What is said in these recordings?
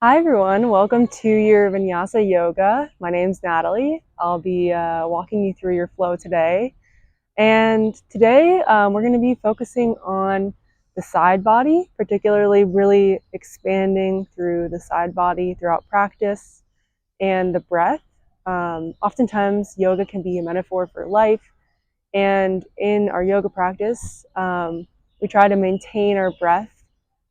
Hi everyone, welcome to your Vinyasa yoga. My name's Natalie. I'll be walking you through your flow today. And today we're going to be focusing on the side body, particularly really expanding through the side body throughout practice and the breath. Oftentimes, yoga can be a metaphor for life. And in our yoga practice, we try to maintain our breath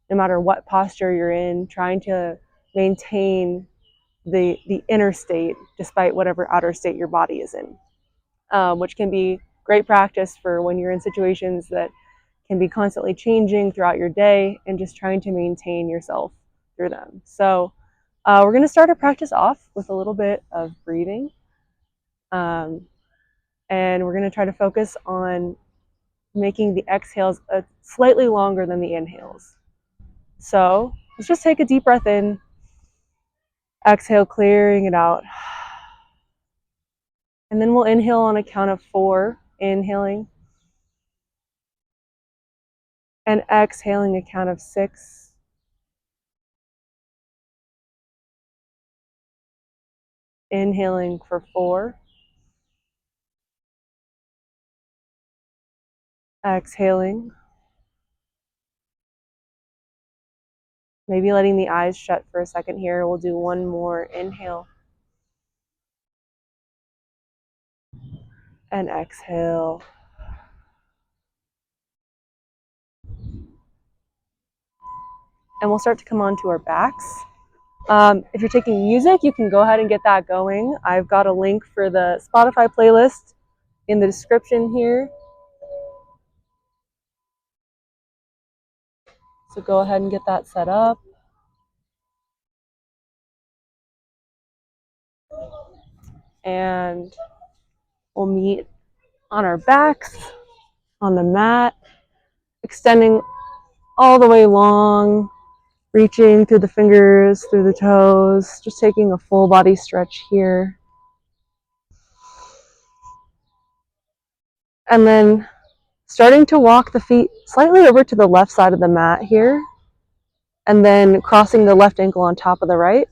no matter what posture you're in, trying to maintain the inner state despite whatever outer state your body is in, which can be great practice for when you're in situations that can be constantly changing throughout your day and just trying to maintain yourself through them. So we're going to start our practice off with a little bit of breathing. And we're going to try to focus on making the exhales slightly longer than the inhales. So let's just take a deep breath in, exhale, clearing it out. And then we'll inhale on a count of 4, inhaling, and exhaling a count of 6. Inhaling for 4, exhaling, maybe letting the eyes shut for a second here. We'll do one more inhale and exhale. And we'll start to come onto our backs. If you're taking music, you can go ahead and get that going. I've got a link for the Spotify playlist in the description here. So go ahead and get that set up. And we'll meet on our backs, on the mat, extending all the way long, reaching through the fingers, through the toes, just taking a full body stretch here. And then starting to walk the feet slightly over to the left side of the mat here, and then crossing the left ankle on top of the right,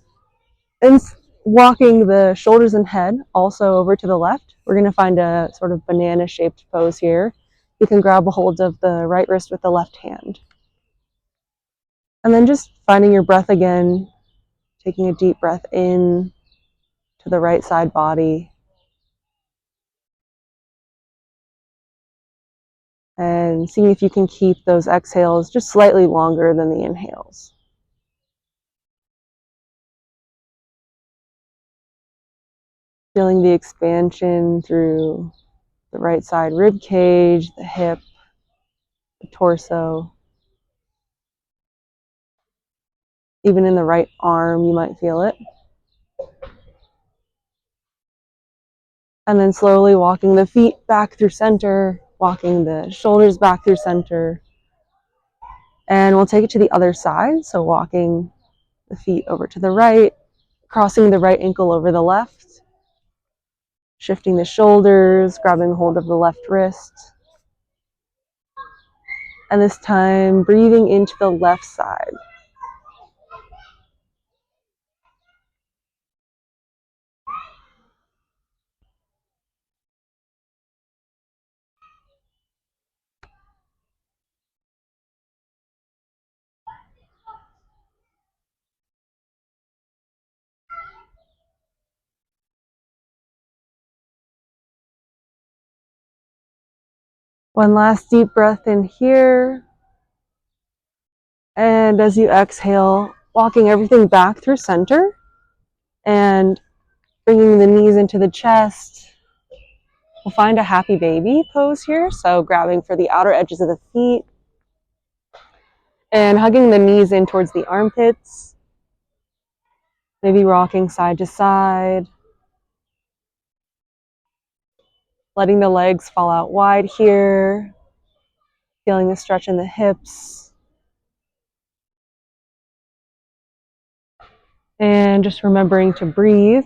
and walking the shoulders and head also over to the left. We're going to find a sort of banana-shaped pose here. You can grab a hold of the right wrist with the left hand. And then just finding your breath again, taking a deep breath in to the right side body. And seeing if you can keep those exhales just slightly longer than the inhales. Feeling the expansion through the right side rib cage, the hip, the torso. Even in the right arm, you might feel it. And then slowly walking the feet back through center, walking the shoulders back through center. And we'll take it to the other side. So walking the feet over to the right, crossing the right ankle over the left, shifting the shoulders, grabbing hold of the left wrist. And this time, breathing into the left side. One last deep breath in here. And as you exhale, walking everything back through center and bringing the knees into the chest. We'll find a happy baby pose here. So grabbing for the outer edges of the feet and hugging the knees in towards the armpits. Maybe rocking side to side. Letting the legs fall out wide here. Feeling the stretch in the hips. And just remembering to breathe.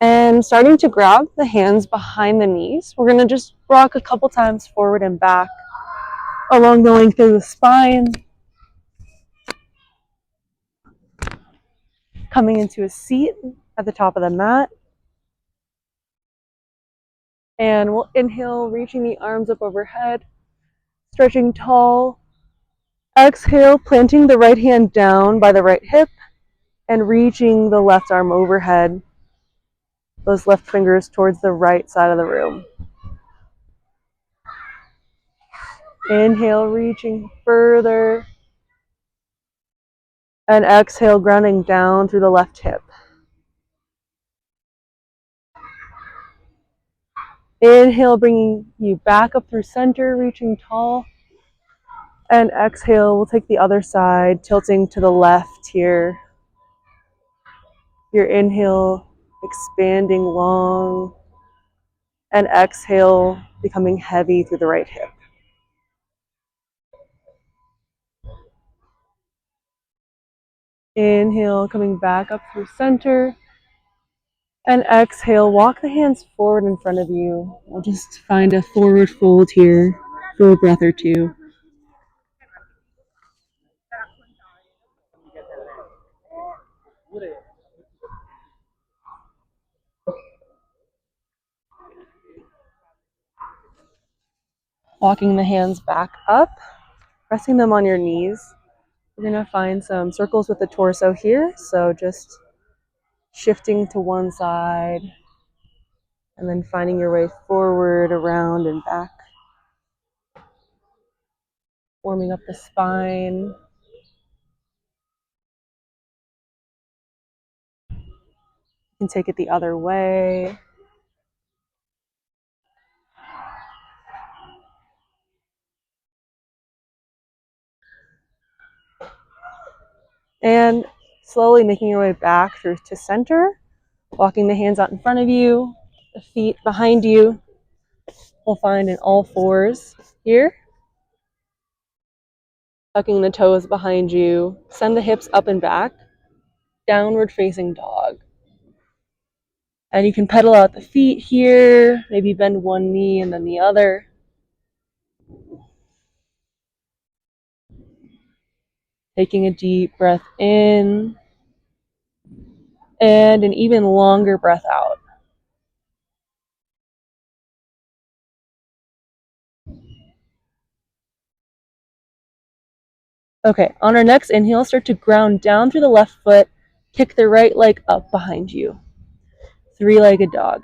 And then starting to grab the hands behind the knees, we're going to just rock a couple times forward and back along the length of the spine. Coming into a seat at the top of the mat. And we'll inhale, reaching the arms up overhead, stretching tall. Exhale, planting the right hand down by the right hip and reaching the left arm overhead, those left fingers towards the right side of the room. Inhale, reaching further. And exhale, grounding down through the left hip. Inhale, bringing you back up through center, reaching tall. And exhale, we'll take the other side, tilting to the left here. Your inhale, expanding long. And exhale, becoming heavy through the right hip. Inhale, coming back up through center. And exhale, walk the hands forward in front of you. We'll just find a forward fold here for a breath or two. Walking the hands back up, pressing them on your knees. You're going to find some circles with the torso here. So just shifting to one side and then finding your way forward, around, and back. Warming up the spine. You can take it the other way. And slowly making your way back through to center. Walking the hands out in front of you, the feet behind you. We'll find in all fours here. Tucking the toes behind you. Send the hips up and back. Downward facing dog. And you can pedal out the feet here. Maybe bend one knee and then the other. Taking a deep breath in. And an even longer breath out. Okay, on our next inhale, start to ground down through the left foot. Kick the right leg up behind you. Three-legged dog.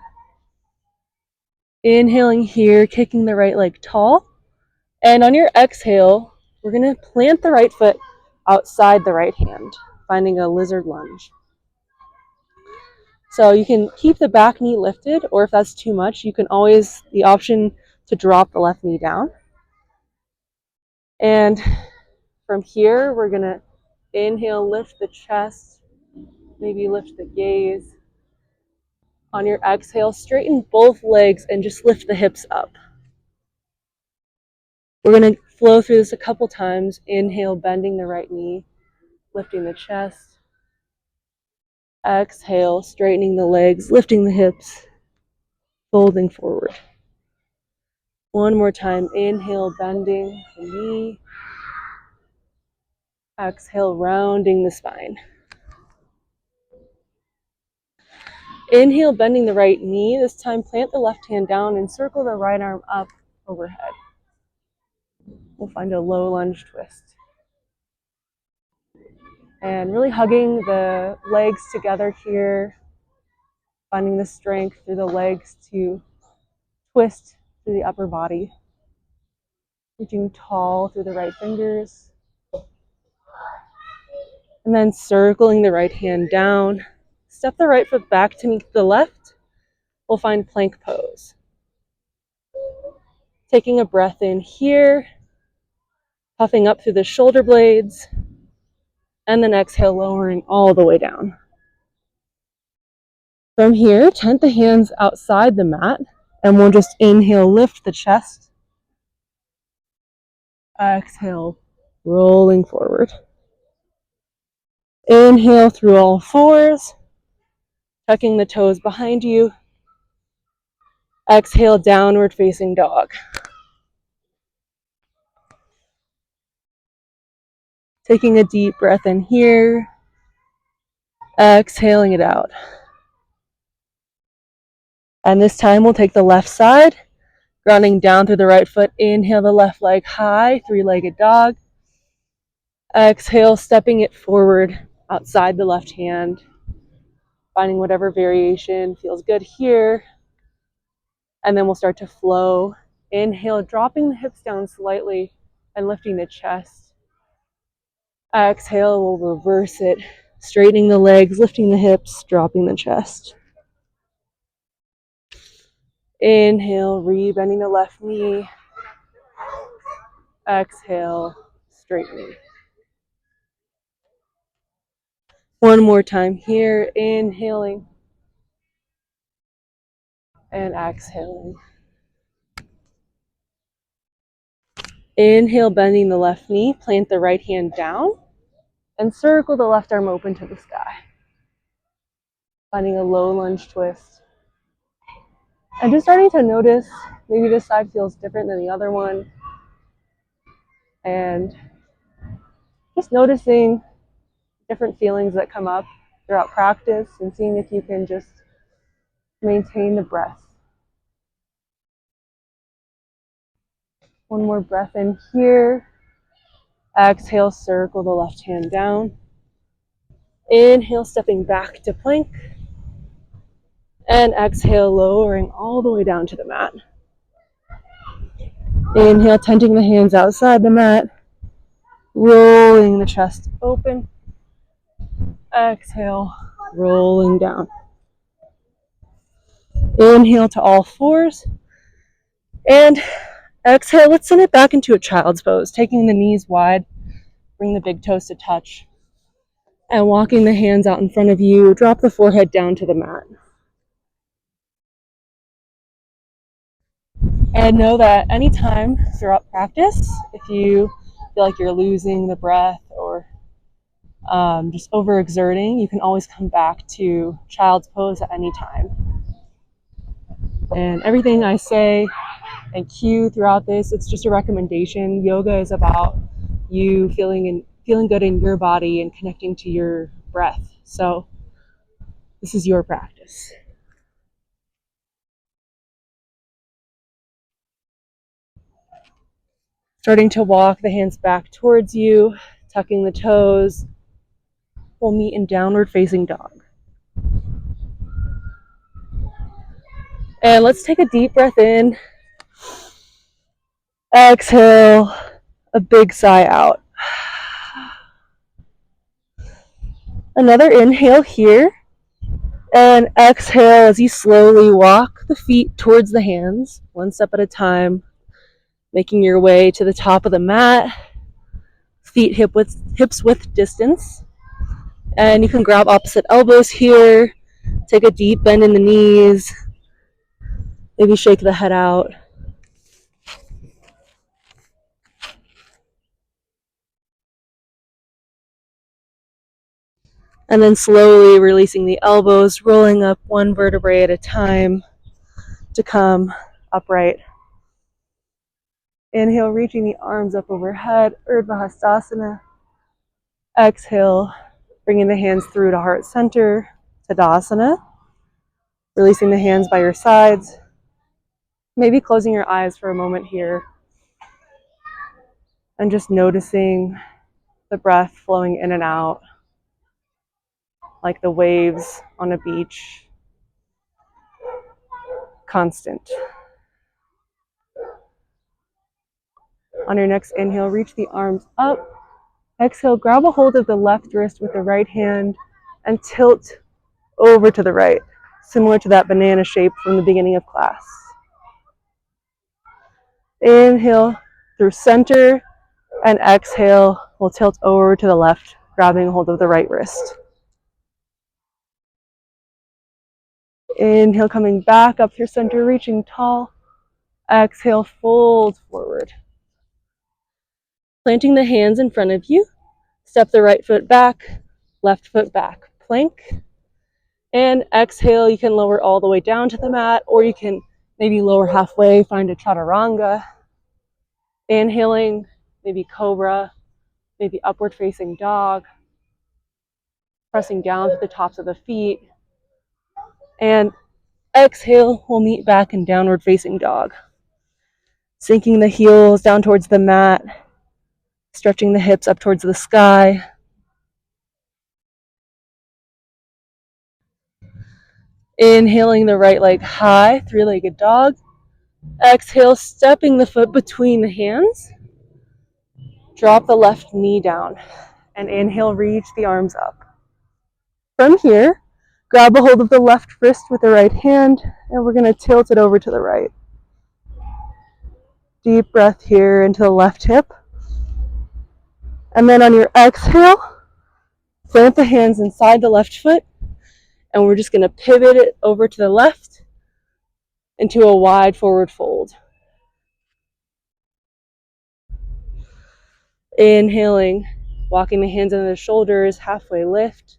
Inhaling here, kicking the right leg tall. And on your exhale, we're going to plant the right foot outside the right hand, finding a lizard lunge. So you can keep the back knee lifted, or if that's too much, you can always, the option to drop the left knee down. And from here, we're going to inhale, lift the chest, maybe lift the gaze. On your exhale, straighten both legs and just lift the hips up. We're going to flow through this a couple times. Inhale, bending the right knee, lifting the chest. Exhale, straightening the legs, lifting the hips, folding forward. One more time. Inhale, bending the knee. Exhale, rounding the spine. Inhale, bending the right knee. This time, plant the left hand down and circle the right arm up overhead. We'll find a low lunge twist. And really hugging the legs together here, finding the strength through the legs to twist through the upper body. Reaching tall through the right fingers. And then circling the right hand down. Step the right foot back to meet the left. We'll find plank pose. Taking a breath in here, puffing up through the shoulder blades, and then exhale, lowering all the way down. From here, tent the hands outside the mat, and we'll just inhale, lift the chest. Exhale, rolling forward. Inhale through all fours, tucking the toes behind you, Exhale, downward facing dog. Taking a deep breath in here, exhaling it out. And this time we'll take the left side, grounding down through the right foot. Inhale the left leg high, three-legged dog. Exhale, stepping it forward outside the left hand, finding whatever variation feels good here. And then we'll start to flow. Inhale, dropping the hips down slightly and lifting the chest. Exhale, we'll reverse it, straightening the legs, lifting the hips, dropping the chest. Inhale, re-bending the left knee. Exhale, straightening. One more time here, inhaling and exhaling. Inhale, bending the left knee, plant the right hand down, and circle the left arm open to the sky. Finding a low lunge twist. And just starting to notice, maybe this side feels different than the other one. And just noticing different feelings that come up throughout practice and seeing if you can just maintain the breath. One more breath in here. Exhale, circle the left hand down. Inhale, stepping back to plank. And exhale, lowering all the way down to the mat. Inhale, tenting the hands outside the mat. Rolling the chest open. Exhale, rolling down. Inhale to all fours. And exhale, let's send it back into a child's pose, taking the knees wide, bring the big toes to touch, and walking the hands out in front of you, drop the forehead down to the mat. And know that anytime throughout practice, if you feel like you're losing the breath or just overexerting, you can always come back to child's pose at any time. And everything I say and cue throughout this, it's just a recommendation. Yoga is about you feeling good in your body and connecting to your breath. So this is your practice. Starting to walk the hands back towards you, tucking the toes. We'll meet in downward facing dog. And let's take a deep breath in. Exhale, a big sigh out. Another inhale here. And exhale as you slowly walk the feet towards the hands, one step at a time, making your way to the top of the mat, feet hips width distance. And you can grab opposite elbows here, take a deep bend in the knees, maybe shake the head out. And then slowly releasing the elbows, rolling up one vertebrae at a time to come upright. Inhale, reaching the arms up overhead, Urdhva Hastasana. Exhale, bringing the hands through to heart center, Tadasana. Releasing the hands by your sides. Maybe closing your eyes for a moment here. And just noticing the breath flowing in and out, like the waves on a beach. Constant. On your next inhale, reach the arms up. Exhale, grab a hold of the left wrist with the right hand and tilt over to the right, similar to that banana shape from the beginning of class. Inhale through center, and exhale, we'll tilt over to the left, grabbing a hold of the right wrist. Inhale, coming back up through center, reaching tall. Exhale, fold forward. Planting the hands in front of you, step the right foot back, left foot back, plank. And exhale, you can lower all the way down to the mat, or you can Maybe lower halfway, find a chaturanga. Inhaling, maybe cobra, maybe upward facing dog. Pressing down to the tops of the feet. And exhale, we'll meet back in downward facing dog. Sinking the heels down towards the mat, stretching the hips up towards the sky. Inhaling the right leg high, three-legged dog. Exhale, stepping the foot between the hands. Drop the left knee down. And inhale, reach the arms up. From here, grab a hold of the left wrist with the right hand, and we're going to tilt it over to the right. Deep breath here into the left hip. And then on your exhale, plant the hands inside the left foot, and we're just going to pivot it over to the left into a wide forward fold. Inhaling, walking the hands under the shoulders, halfway lift.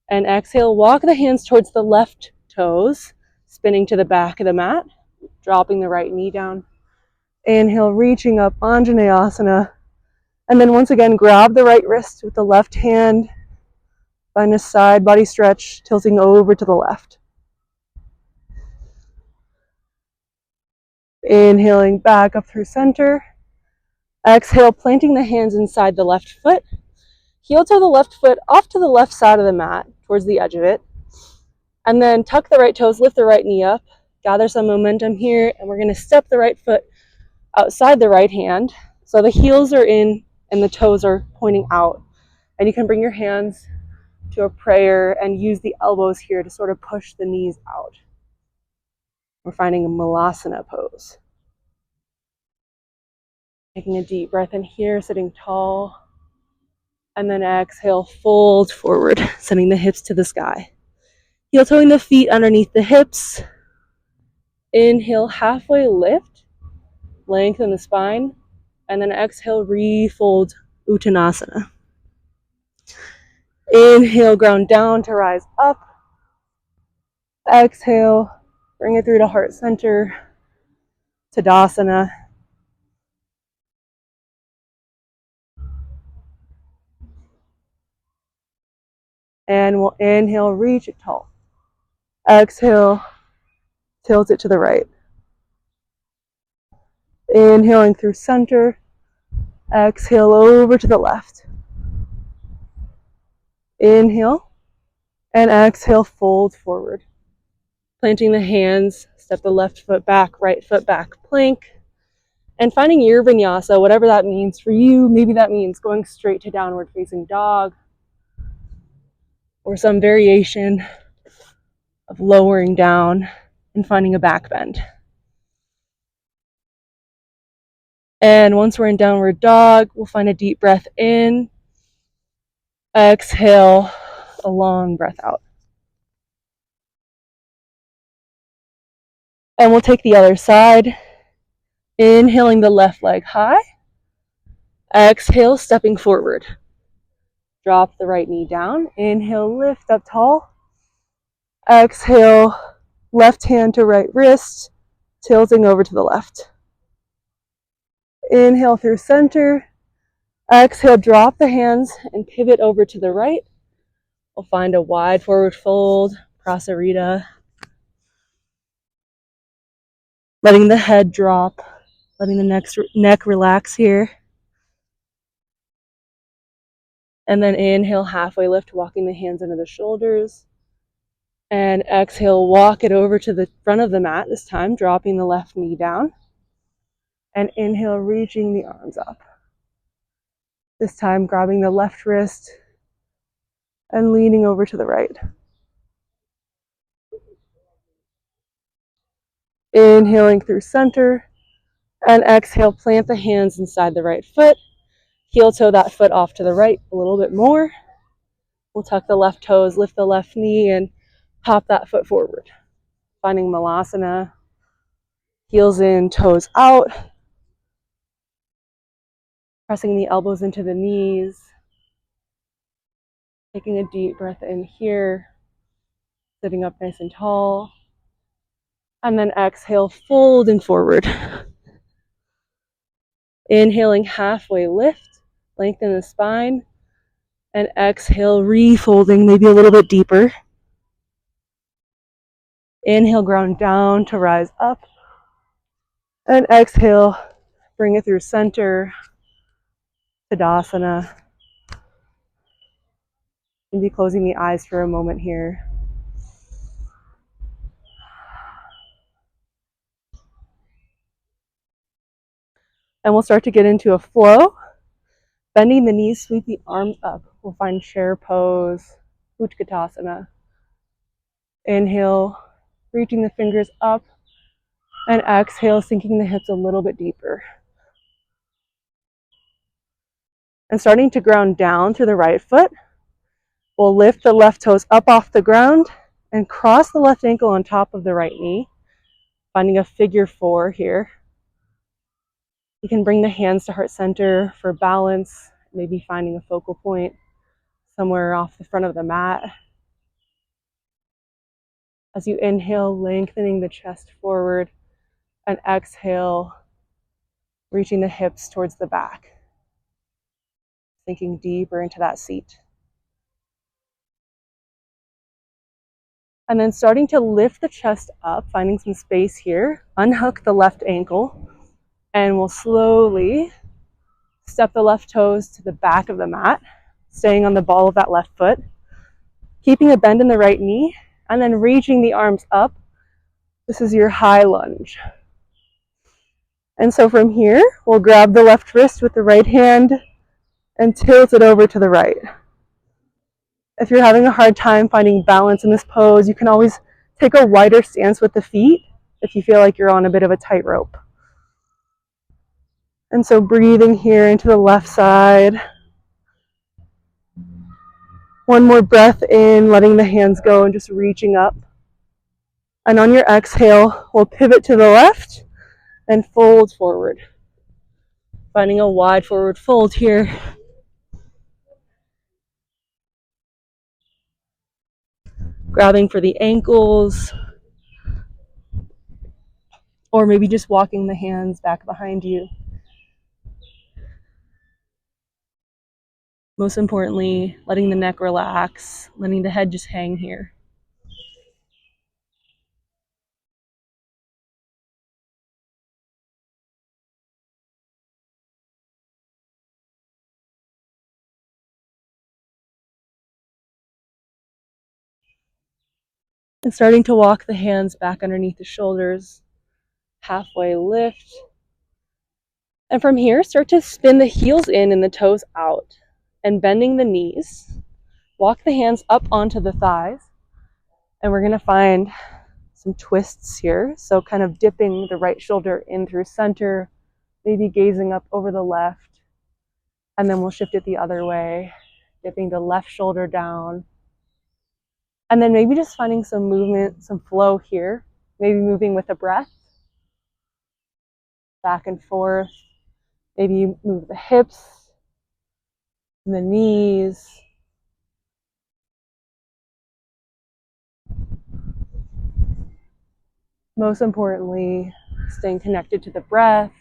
And exhale, walk the hands towards the left toes, spinning to the back of the mat, dropping the right knee down. Inhale, reaching up, Anjaneyasana. And then once again, grab the right wrist with the left hand. Find a side body stretch, tilting over to the left. Inhaling back up through center. Exhale, planting the hands inside the left foot. Heel toe the left foot off to the left side of the mat, towards the edge of it. And then tuck the right toes, lift the right knee up. Gather some momentum here, and we're going to step the right foot outside the right hand. So the heels are in and the toes are pointing out. And you can bring your hands to a prayer and use the elbows here to sort of push the knees out. We're finding a malasana pose. Taking a deep breath in here, sitting tall. And then exhale, fold forward, sending the hips to the sky. Heel toeing the feet underneath the hips. Inhale, halfway lift. Lengthen the spine. And then exhale, refold, Uttanasana. Inhale, ground down to rise up. Exhale, bring it through to heart center, Tadasana. And we'll inhale, reach it tall. Exhale, tilt it to the right. Inhaling through center. Exhale over to the left. Inhale and exhale, fold forward. Planting the hands, step the left foot back, right foot back, plank. And finding your vinyasa, whatever that means for you. Maybe that means going straight to downward facing dog, or some variation of lowering down and finding a back bend. And once we're in downward dog, we'll find a deep breath in. Exhale, a long breath out. And we'll take the other side. Inhaling the left leg high. Exhale, stepping forward. Drop the right knee down. Inhale, lift up tall. Exhale, left hand to right wrist, tilting over to the left. Inhale through center. Exhale, drop the hands and pivot over to the right. We'll find a wide forward fold, Prasarita. Letting the head drop, letting the neck relax here. And then inhale, halfway lift, walking the hands under the shoulders. And exhale, walk it over to the front of the mat this time, dropping the left knee down. And inhale, reaching the arms up. This time, grabbing the left wrist and leaning over to the right. Inhaling through center. And exhale, plant the hands inside the right foot. Heel toe that foot off to the right a little bit more. We'll tuck the left toes, lift the left knee, and pop that foot forward. Finding malasana. Heels in, toes out. Pressing the elbows into the knees. Taking a deep breath in here. Sitting up nice and tall. And then exhale, folding forward. Inhaling, halfway lift, lengthen the spine. And exhale, refolding, maybe a little bit deeper. Inhale, ground down to rise up. And exhale, bring it through center, Tadasana. Maybe closing the eyes for a moment here. And we'll start to get into a flow. Bending the knees, sweep the arms up. We'll find chair pose, Utkatasana. Inhale, reaching the fingers up. And exhale, sinking the hips a little bit deeper. And starting to ground down through the right foot, we'll lift the left toes up off the ground and cross the left ankle on top of the right knee, finding a figure 4 here. You can bring the hands to heart center for balance, maybe finding a focal point somewhere off the front of the mat. As you inhale, lengthening the chest forward, and exhale, reaching the hips towards the back, sinking deeper into that seat. And then starting to lift the chest up, finding some space here, unhook the left ankle, and we'll slowly step the left toes to the back of the mat, staying on the ball of that left foot, keeping a bend in the right knee, and then reaching the arms up. This is your high lunge. And so from here, we'll grab the left wrist with the right hand and tilt it over to the right. If you're having a hard time finding balance in this pose, you can always take a wider stance with the feet if you feel like you're on a bit of a tightrope. And so breathing here into the left side. One more breath in, letting the hands go and just reaching up. And on your exhale, we'll pivot to the left and fold forward. Finding a wide forward fold here. Grabbing for the ankles, or maybe just walking the hands back behind you. Most importantly, letting the neck relax, letting the head just hang here. And starting to walk the hands back underneath the shoulders, halfway lift. And from here, start to spin the heels in and the toes out, and bending the knees. Walk the hands up onto the thighs, and we're gonna find some twists here. So kind of dipping the right shoulder in through center, maybe gazing up over the left, and then we'll shift it the other way, dipping the left shoulder down. And then maybe just finding some movement, some flow here, maybe moving with a breath, back and forth. Maybe you move the hips, the knees. Most importantly, staying connected to the breath.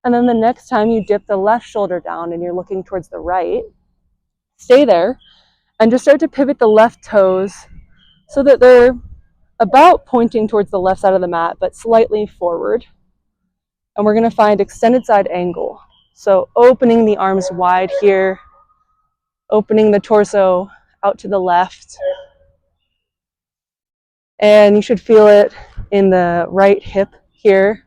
And then the next time you dip the left shoulder down and you're looking towards the right, stay there and just start to pivot the left toes so that they're about pointing towards the left side of the mat, but slightly forward. And we're going to find extended side angle. So opening the arms wide here, opening the torso out to the left. And you should feel it in the right hip here.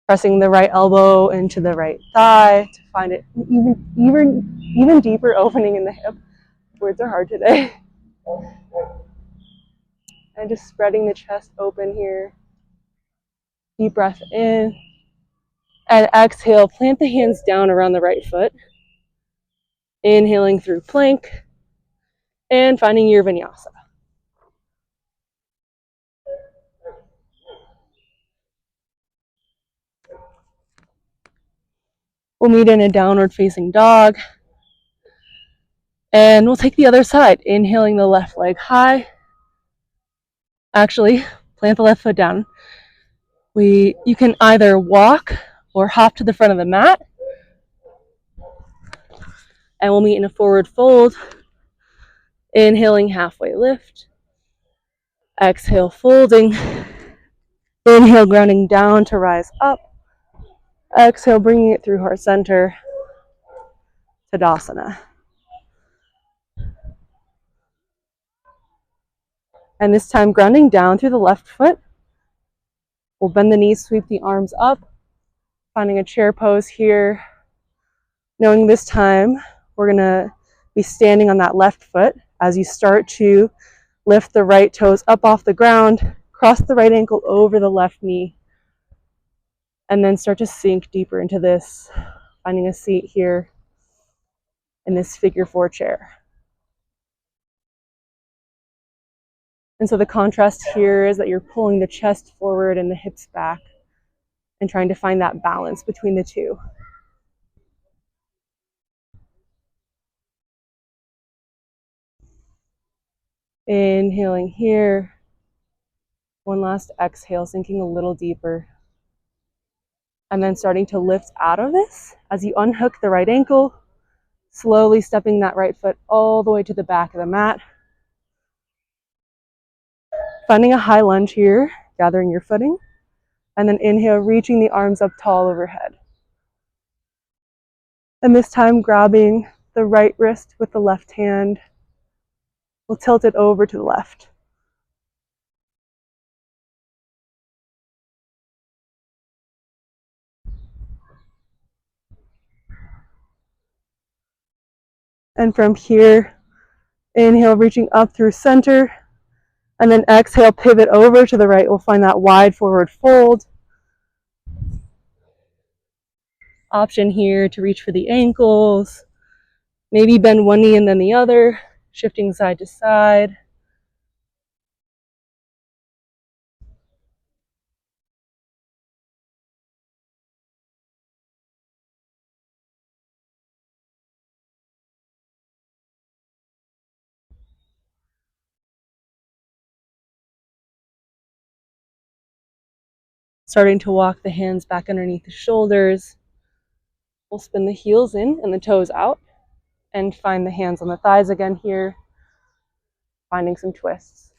Pressing the right elbow into the right thigh to find it even deeper opening in the hip. Words are hard today. And just spreading the chest open here. Deep breath in. And exhale, plant the hands down around the right foot. Inhaling through plank. And finding your Vinyasa. We'll meet in a downward facing dog. And we'll take the other side, inhaling the left leg high. Actually, plant the left foot down. You can either walk or hop to the front of the mat. And we'll meet in a forward fold. Inhaling, halfway lift. Exhale, folding. Inhale, grounding down to rise up. Exhale, bringing it through heart center. Tadasana. And this time, grounding down through the left foot. We'll bend the knees, sweep the arms up, finding a chair pose here. Knowing this time, we're gonna be standing on that left foot as you start to lift the right toes up off the ground, cross the right ankle over the left knee, and then start to sink deeper into this, finding a seat here in this figure 4 chair. And so the contrast here is that you're pulling the chest forward and the hips back and trying to find that balance between the two. Inhaling here. One last exhale, sinking a little deeper. And then starting to lift out of this as you unhook the right ankle, slowly stepping that right foot all the way to the back of the mat. Finding a high lunge here, gathering your footing. And then inhale, reaching the arms up tall overhead. And this time grabbing the right wrist with the left hand. We'll tilt it over to the left. And from here, inhale, reaching up through center. And then exhale, pivot over to the right. We'll find that wide forward fold. Option here to reach for the ankles. Maybe bend one knee and then the other, shifting side to side. Starting to walk the hands back underneath the shoulders. We'll spin the heels in and the toes out and find the hands on the thighs again here, finding some twists.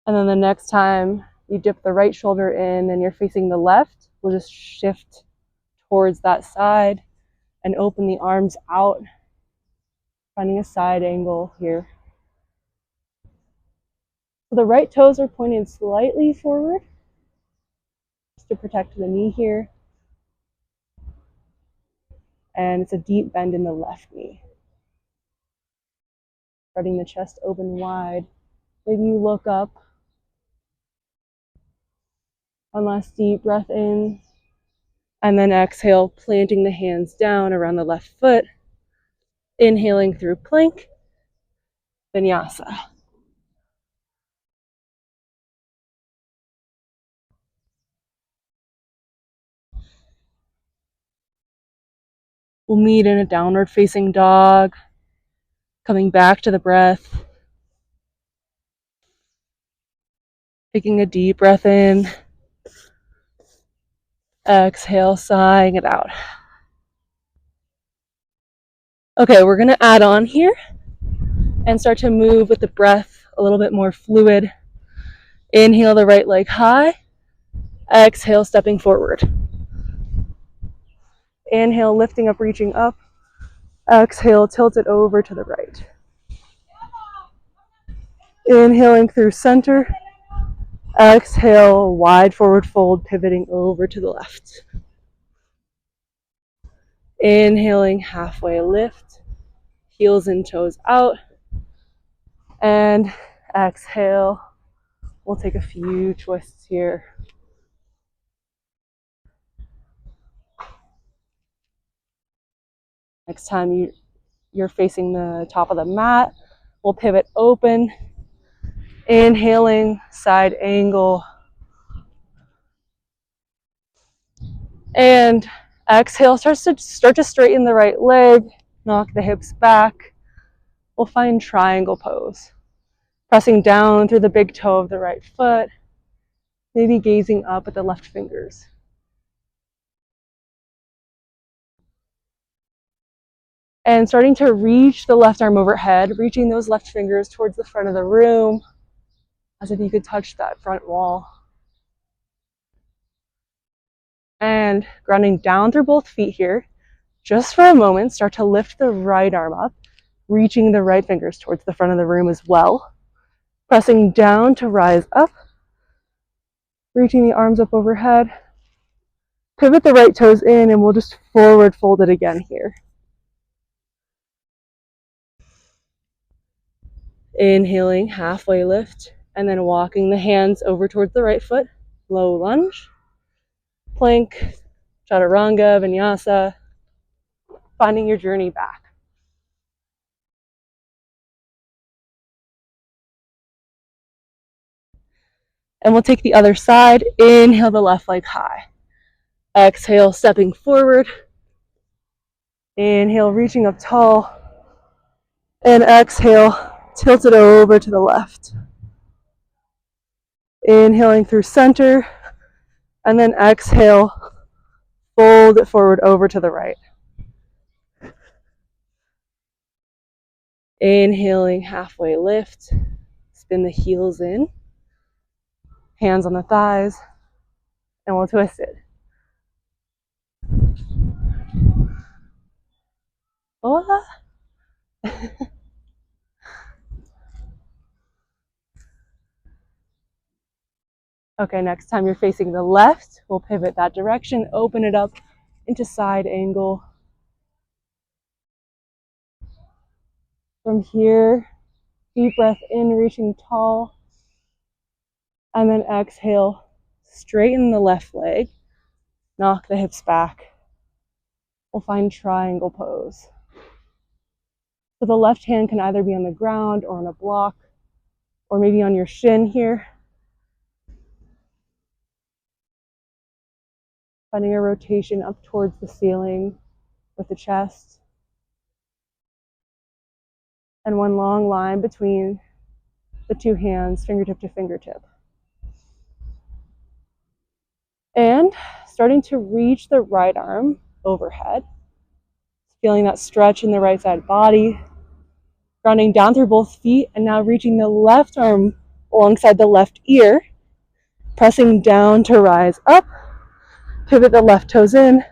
And then the next time you dip the right shoulder in and you're facing the left, we'll just shift towards that side and open the arms out, finding a side angle here. So the right toes are pointed slightly forward, just to protect the knee here. And it's a deep bend in the left knee. Spreading the chest open wide. Maybe you look up. One last deep breath in. And then exhale, planting the hands down around the left foot. Inhaling through plank. Vinyasa. We'll meet in a downward facing dog. Coming back to the breath. Taking a deep breath in. Exhale, sighing it out. Okay, we're gonna add on here and start to move with the breath a little bit more fluid. Inhale the right leg high. Exhale, stepping forward. Inhale, lifting up, reaching up. Exhale, tilt it over to the right. Inhaling through center. Exhale, wide forward fold, pivoting over to the left. Inhaling, halfway lift. Heels and toes out. And exhale, We'll take a few twists here. Next time you're facing the top of the mat, we'll pivot open, inhaling, side angle, and exhale, start to straighten the right leg, knock the hips back. We'll find triangle pose, pressing down through the big toe of the right foot, maybe gazing up at the left fingers. And starting to reach the left arm overhead, reaching those left fingers towards the front of the room, as if you could touch that front wall. And grounding down through both feet here, just for a moment, start to lift the right arm up, reaching the right fingers towards the front of the room as well. Pressing down to rise up, reaching the arms up overhead. Pivot the right toes in, and we'll just forward fold it again here. Inhaling, halfway lift, and then walking the hands over towards the right foot. Low lunge, plank, chaturanga, vinyasa, finding your journey back. And we'll take the other side. Inhale the left leg high. Exhale, stepping forward. Inhale, reaching up tall. And exhale, tilt it over to the left. Inhaling through center. And then exhale, fold it forward over to the right. Inhaling, halfway lift. Spin the heels in. Hands on the thighs. And we'll twist it. Hola. Okay, next time you're facing the left, we'll pivot that direction, open it up into side angle. From here, deep breath in, reaching tall. And then exhale, straighten the left leg, knock the hips back. We'll find triangle pose. So the left hand can either be on the ground or on a block, or maybe on your shin here. Finding a rotation up towards the ceiling with the chest. And one long line between the two hands, fingertip to fingertip. And starting to reach the right arm overhead. Feeling that stretch in the right side body. Grounding down through both feet, and now reaching the left arm alongside the left ear. Pressing down to rise up. Pivot the left toes in.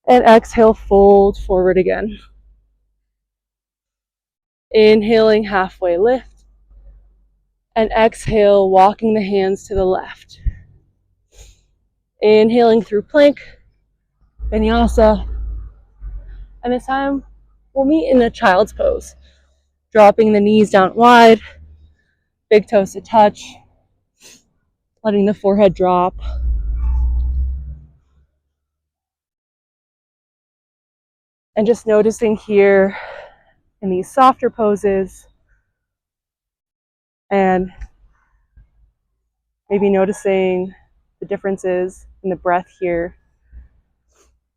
And exhale, fold forward again. Inhaling, halfway lift. And exhale, walking the hands to the left. Inhaling through plank, vinyasa. And this time, we'll meet in a child's pose. Dropping the knees down wide, big toes to touch, letting the forehead drop. And just noticing here in these softer poses, and maybe noticing the differences in the breath here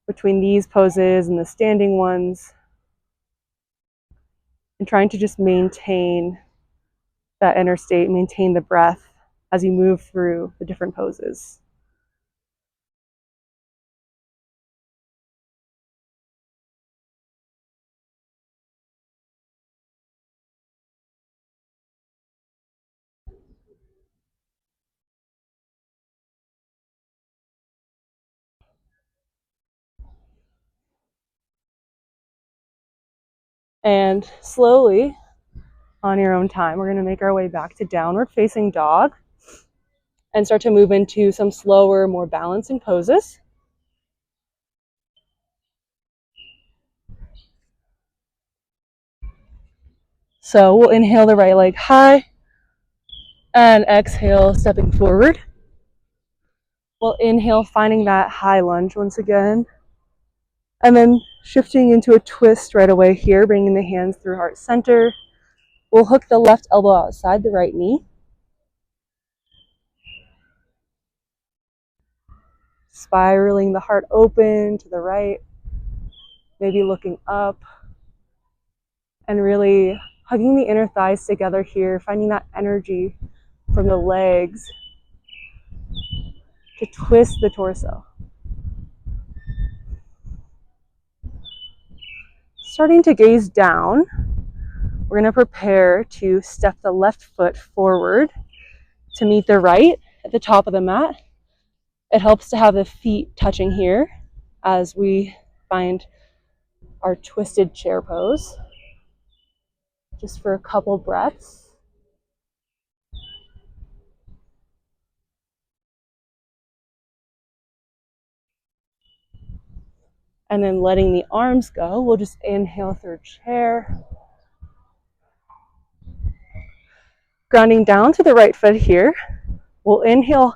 between these poses and the standing ones, and trying to just maintain that inner state, maintain the breath as you move through the different poses. And slowly, on your own time, we're going to make our way back to downward facing dog and start to move into some slower, more balancing poses. So we'll inhale the right leg high. And exhale, stepping forward. We'll inhale, finding that high lunge once again. And then shifting into a twist right away here, bringing the hands through heart center. We'll hook the left elbow outside the right knee. Spiraling the heart open to the right, maybe looking up, and really hugging the inner thighs together here, finding that energy from the legs to twist the torso. Starting to gaze down, we're going to prepare to step the left foot forward to meet the right at the top of the mat. It helps to have the feet touching here as we find our twisted chair pose. Just for a couple breaths. And then letting the arms go, we'll just inhale through chair. Grounding down to the right foot here. We'll inhale,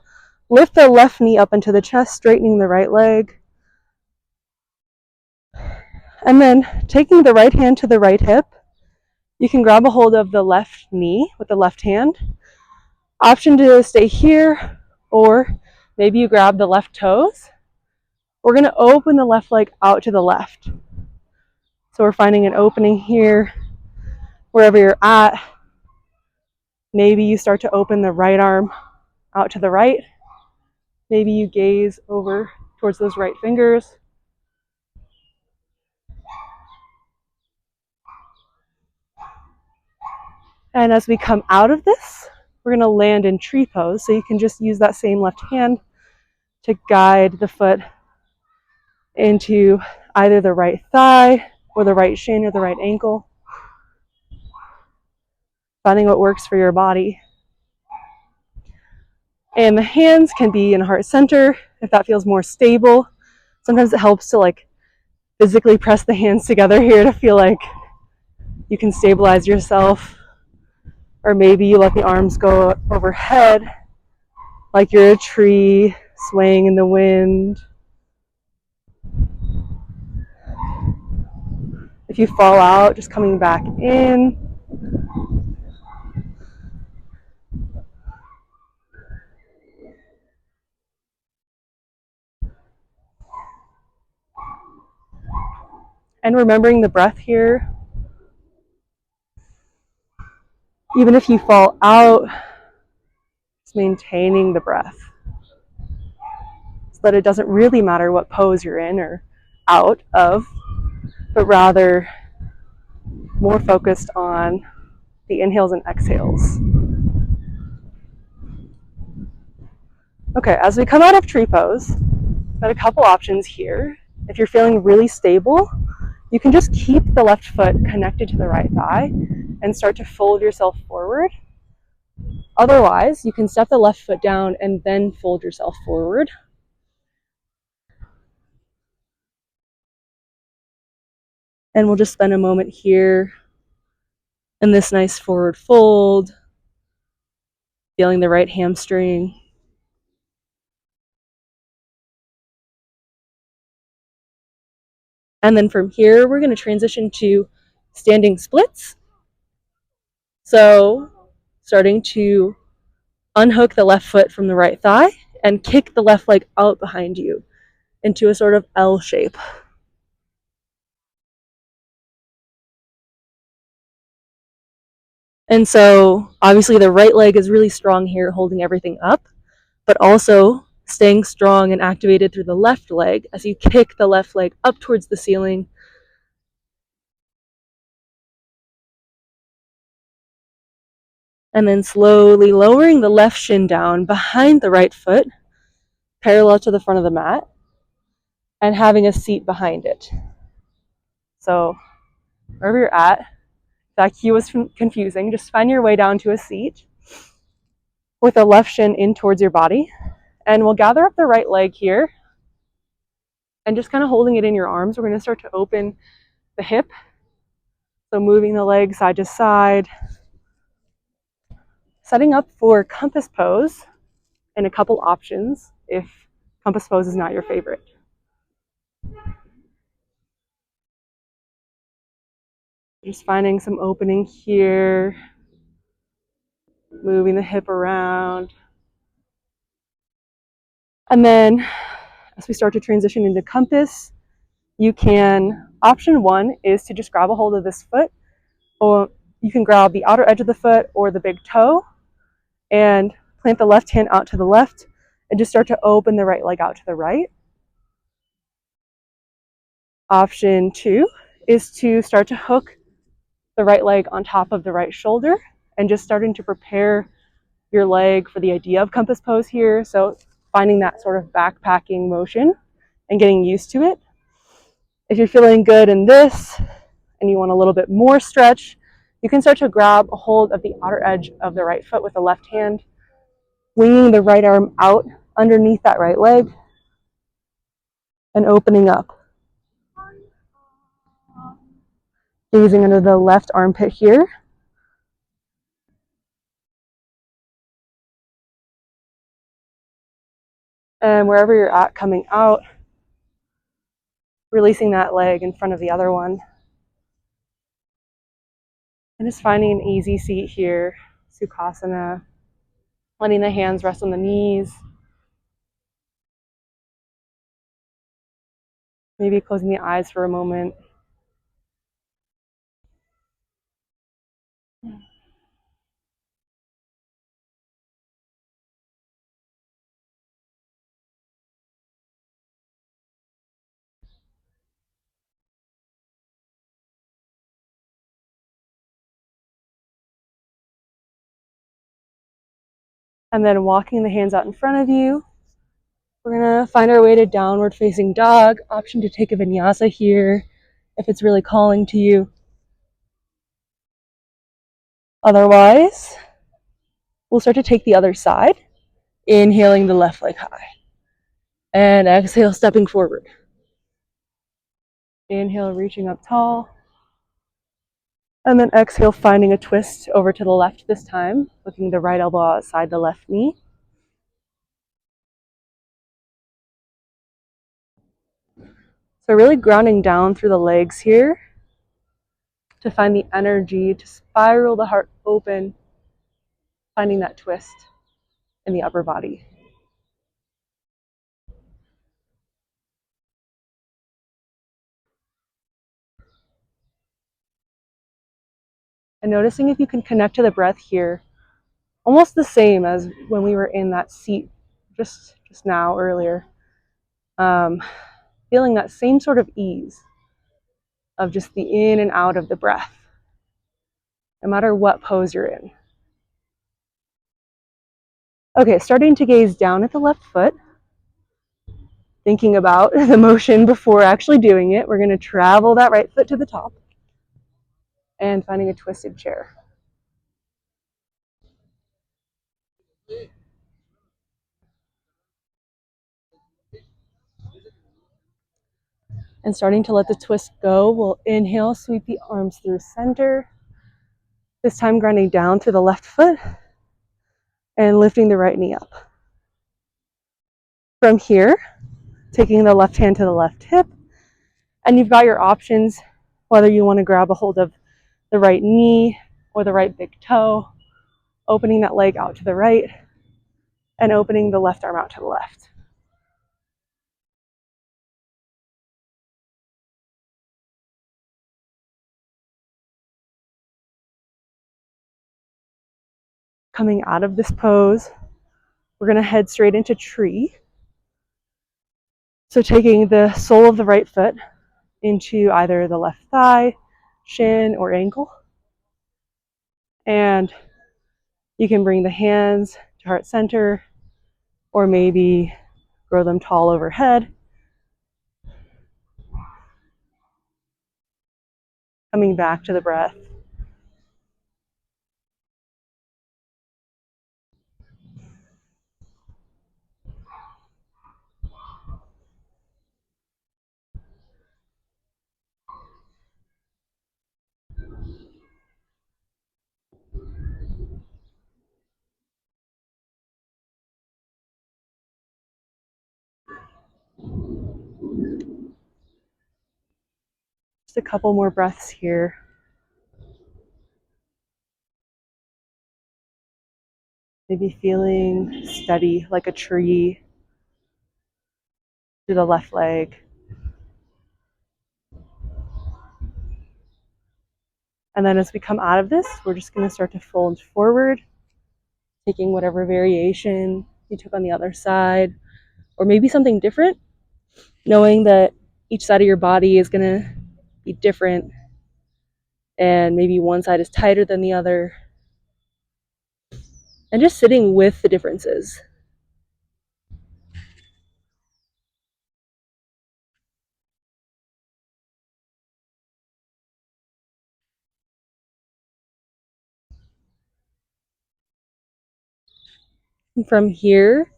lift the left knee up into the chest, straightening the right leg. And then taking the right hand to the right hip, you can grab a hold of the left knee with the left hand. Option to stay here, or maybe you grab the left toes. We're going to open the left leg out to the left. So we're finding an opening here, wherever you're at. Maybe you start to open the right arm out to the right. Maybe you gaze over towards those right fingers. And as we come out of this, we're going to land in tree pose. So you can just use that same left hand to guide the foot into either the right thigh or the right shin or the right ankle. Finding what works for your body. And the hands can be in heart center if that feels more stable. Sometimes it helps to physically press the hands together here to feel like you can stabilize yourself. Or maybe you let the arms go overhead like you're a tree swaying in the wind. If you fall out, just coming back in. And remembering the breath here. Even if you fall out, just maintaining the breath. So that it doesn't really matter what pose you're in or out of, but rather more focused on the inhales and exhales. Okay, as we come out of tree pose, got a couple options here. If you're feeling really stable, you can just keep the left foot connected to the right thigh and start to fold yourself forward. Otherwise, you can step the left foot down and then fold yourself forward. And we'll just spend a moment here in this nice forward fold, feeling the right hamstring. And then from here, we're going to transition to standing splits. So starting to unhook the left foot from the right thigh and kick the left leg out behind you into a sort of L shape. And so obviously the right leg is really strong here, holding everything up, but also staying strong and activated through the left leg as you kick the left leg up towards the ceiling. And then slowly lowering the left shin down behind the right foot, parallel to the front of the mat, and having a seat behind it. So wherever you're at, that cue was confusing. Just find your way down to a seat with the left shin in towards your body. And we'll gather up the right leg here and just kind of holding it in your arms. We're going to start to open the hip. So moving the leg side to side, setting up for compass pose and a couple options if compass pose is not your favorite. Just finding some opening here, moving the hip around. And then as we start to transition into compass, you can, option one is to just grab a hold of this foot, or you can grab the outer edge of the foot or the big toe and plant the left hand out to the left and just start to open the right leg out to the right. Option two is to start to hook the right leg on top of the right shoulder and just starting to prepare your leg for the idea of compass pose here. So finding that sort of backpacking motion and getting used to it. If you're feeling good in this and you want a little bit more stretch, you can start to grab a hold of the outer edge of the right foot with the left hand, winging the right arm out underneath that right leg and opening up. Gazing under the left armpit here. And wherever you're at coming out, releasing that leg in front of the other one. And just finding an easy seat here, Sukhasana. Letting the hands rest on the knees. Maybe closing the eyes for a moment. And then walking the hands out in front of you. We're going to find our way to downward facing dog. Option to take a vinyasa here if it's really calling to you. Otherwise, we'll start to take the other side, inhaling the left leg high. And exhale, stepping forward. Inhale, reaching up tall. And then exhale, finding a twist over to the left this time, looking the right elbow outside the left knee. So really grounding down through the legs here to find the energy to spiral the heart open, finding that twist in the upper body. And noticing if you can connect to the breath here, almost the same as when we were in that seat just now earlier. Feeling that same sort of ease of just the in and out of the breath, no matter what pose you're in. Okay, starting to gaze down at the left foot, thinking about the motion before actually doing it. We're going to travel that right foot to the top and finding a twisted chair. And starting to let the twist go, we'll inhale, sweep the arms through center. This time grounding down through the left foot and lifting the right knee up. From here, taking the left hand to the left hip, and you've got your options, whether you want to grab a hold of the right knee or the right big toe, opening that leg out to the right, and opening the left arm out to the left. Coming out of this pose, we're going to head straight into tree. So taking the sole of the right foot into either the left thigh, shin, or ankle. And you can bring the hands to heart center, or maybe grow them tall overhead. Coming back to the breath. Just a couple more breaths here. Maybe feeling steady like a tree through the left leg. And then as we come out of this, we're just going to start to fold forward, taking whatever variation you took on the other side, or maybe something different, knowing that each side of your body is going to be different, and maybe one side is tighter than the other, and just sitting with the differences. And from here,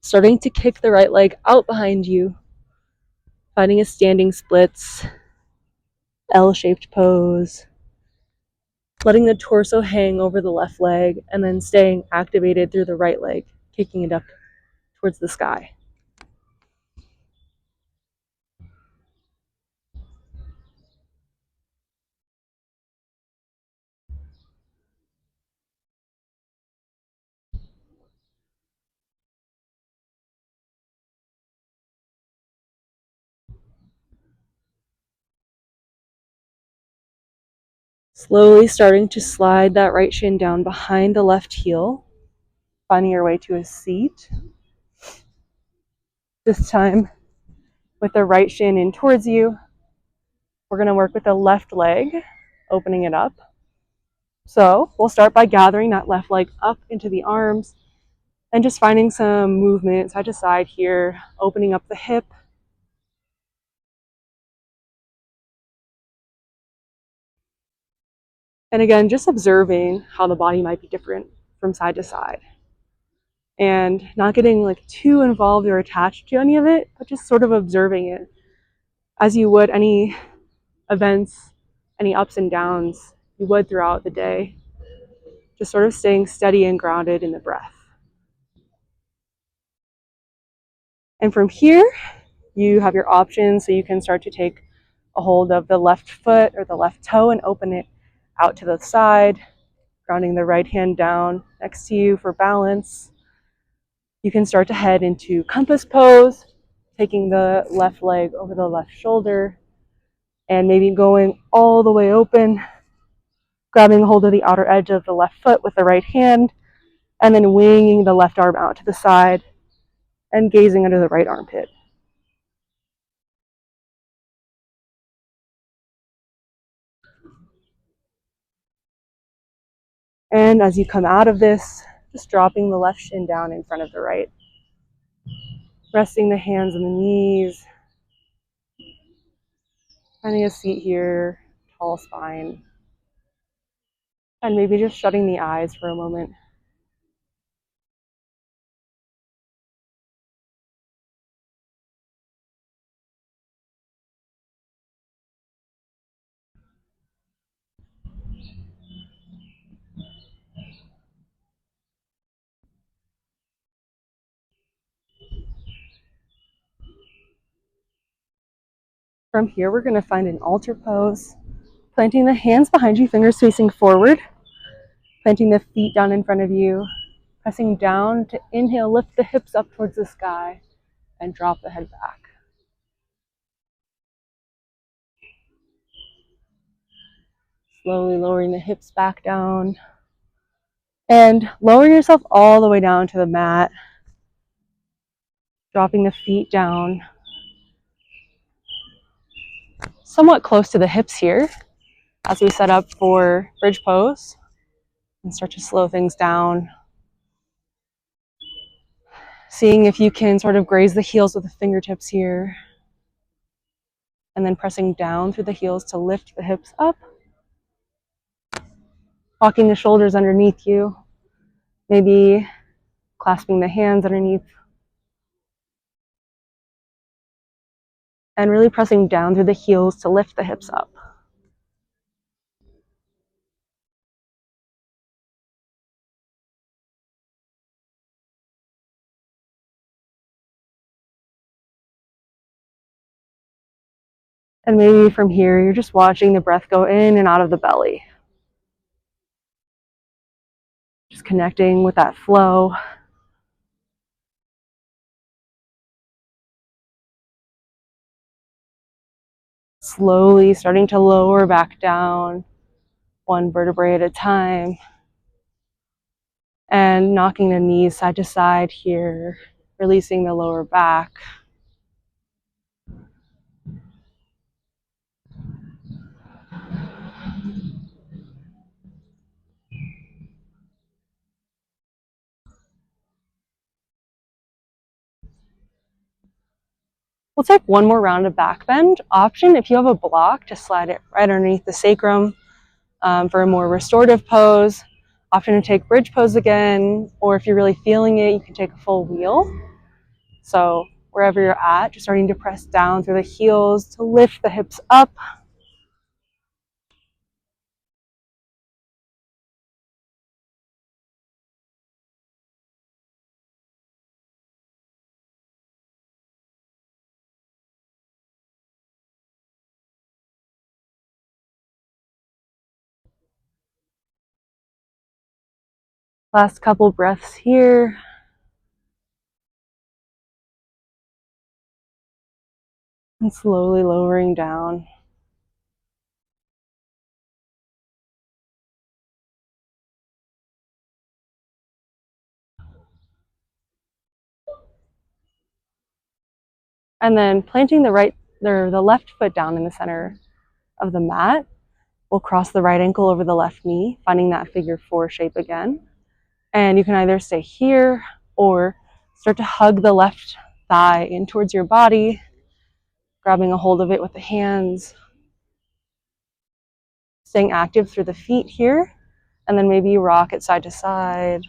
starting to kick the right leg out behind you, finding a standing splits, L-shaped pose, letting the torso hang over the left leg, and then staying activated through the right leg, kicking it up towards the sky. Slowly starting to slide that right shin down behind the left heel, finding your way to a seat. This time, with the right shin in towards you, we're going to work with the left leg, opening it up. So we'll start by gathering that left leg up into the arms and just finding some movement side to side here, opening up the hip. And again, just observing how the body might be different from side to side. And not getting like too involved or attached to any of it, but just sort of observing it as you would any events, any ups and downs you would throughout the day. Just sort of staying steady and grounded in the breath. And from here, you have your options, so you can start to take a hold of the left foot or the left toe and open it out to the side, grounding the right hand down next to you for balance. You can start to head into compass pose, taking the left leg over the left shoulder and maybe going all the way open, grabbing a hold of the outer edge of the left foot with the right hand, and then winging the left arm out to the side and gazing under the right armpit. And as you come out of this, just dropping the left shin down in front of the right. Resting the hands on the knees. Finding a seat here, tall spine. And maybe just shutting the eyes for a moment. From here, we're going to find an altar pose. Planting the hands behind you, fingers facing forward. Planting the feet down in front of you. Pressing down to inhale, lift the hips up towards the sky and drop the head back. Slowly lowering the hips back down. And lowering yourself all the way down to the mat. Dropping the feet down. Somewhat close to the hips here as we set up for bridge pose and start to slow things down. Seeing if you can sort of graze the heels with the fingertips here. And then pressing down through the heels to lift the hips up. Walking the shoulders underneath you. Maybe clasping the hands underneath. And really pressing down through the heels to lift the hips up. And maybe from here, you're just watching the breath go in and out of the belly. Just connecting with that flow. Slowly starting to lower back down, one vertebrae at a time. And knocking the knees side to side here, releasing the lower back. We'll take one more round of back bend. Option, if you have a block, just slide it right underneath the sacrum for a more restorative pose. Option to take bridge pose again, or if you're really feeling it, you can take a full wheel. So wherever you're at, just starting to press down through the heels to lift the hips up. Last couple breaths here. And slowly lowering down. And then planting the left foot down in the center of the mat. We'll cross the right ankle over the left knee, finding that figure four shape again. And you can either stay here or start to hug the left thigh in towards your body, grabbing a hold of it with the hands, staying active through the feet here, and then maybe you rock it side to side.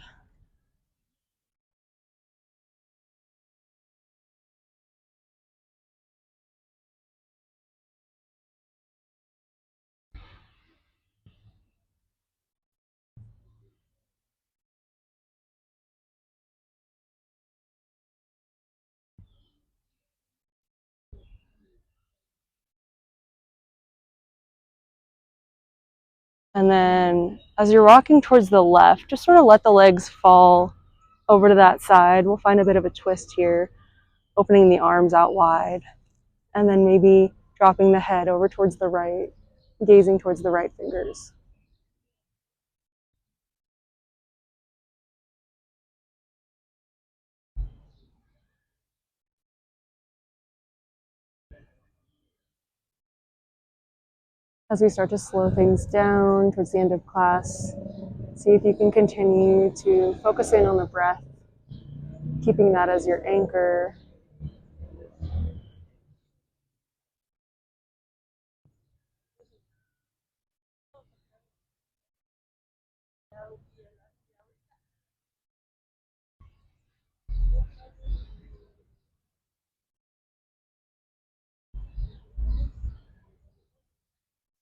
And then as you're rocking towards the left, just sort of let the legs fall over to that side. We'll find a bit of a twist here, opening the arms out wide, and then maybe dropping the head over towards the right, gazing towards the right fingers. As we start to slow things down towards the end of class, see if you can continue to focus in on the breath, keeping that as your anchor.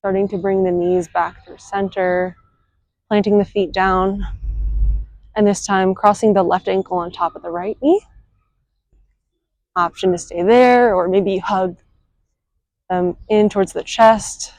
Starting to bring the knees back through center, planting the feet down, and this time crossing the left ankle on top of the right knee. Option to stay there, or maybe you hug them in towards the chest.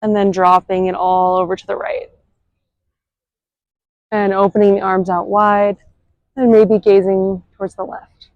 And then dropping it all over to the right. And opening the arms out wide, and maybe gazing towards the left.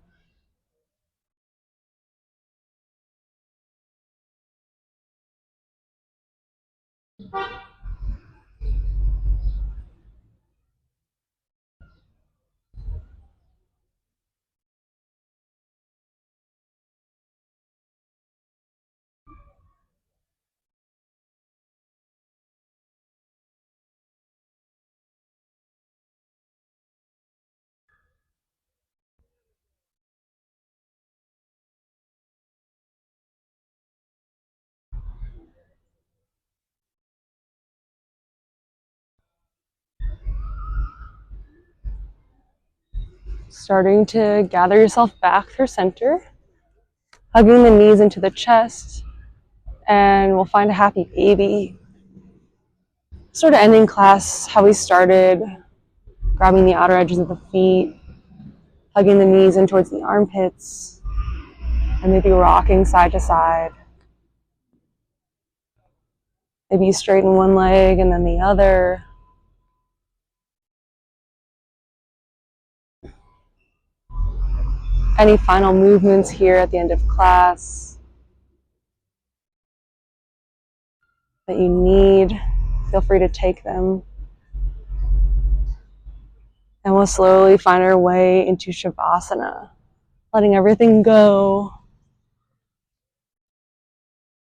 Starting to gather yourself back through center, hugging the knees into the chest, and we'll find a happy baby. Sort of ending class how we started, grabbing the outer edges of the feet, hugging the knees in towards the armpits, and maybe rocking side to side. Maybe you straighten one leg and then the other. Any final movements here at the end of class that you need, feel free to take them. And we'll slowly find our way into Shavasana, letting everything go,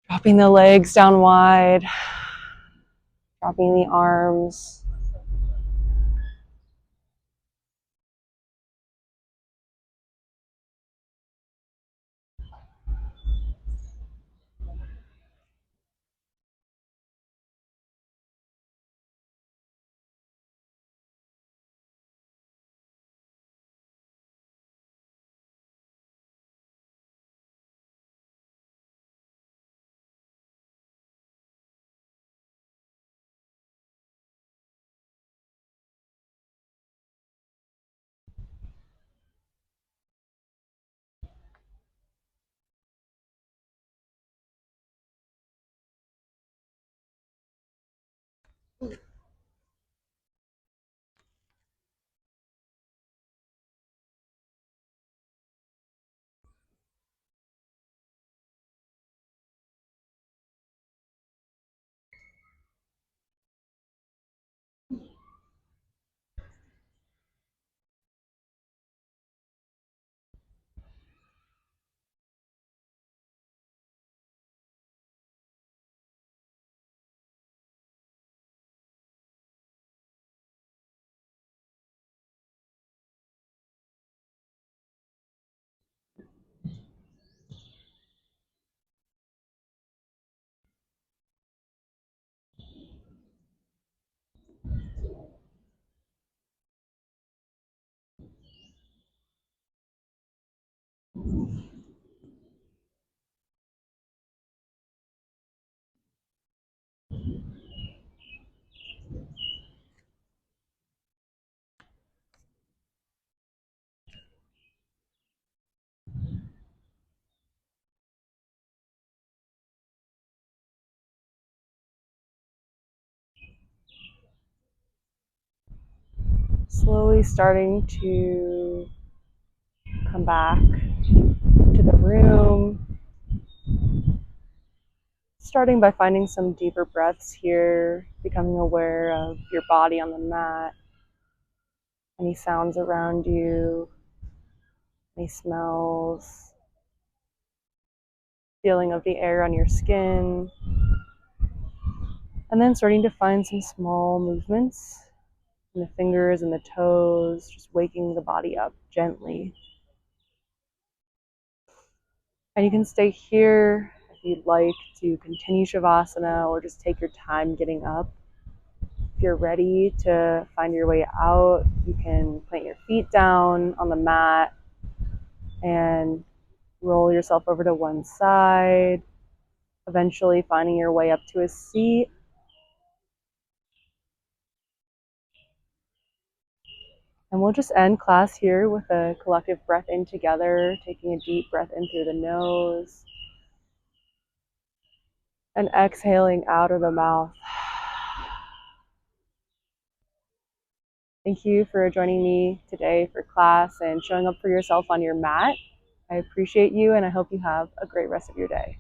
dropping the legs down wide, dropping the arms. Slowly starting to come back to the room. Starting by finding some deeper breaths here, becoming aware of your body on the mat, any sounds around you, any smells, feeling of the air on your skin, and then starting to find some small movements in the fingers and the toes, just waking the body up gently. And you can stay here if you'd like to continue Shavasana or just take your time getting up. If you're ready to find your way out, you can plant your feet down on the mat and roll yourself over to one side, eventually finding your way up to a seat. And we'll just end class here with a collective breath in together, taking a deep breath in through the nose and exhaling out of the mouth. Thank you for joining me today for class and showing up for yourself on your mat. I appreciate you, and I hope you have a great rest of your day.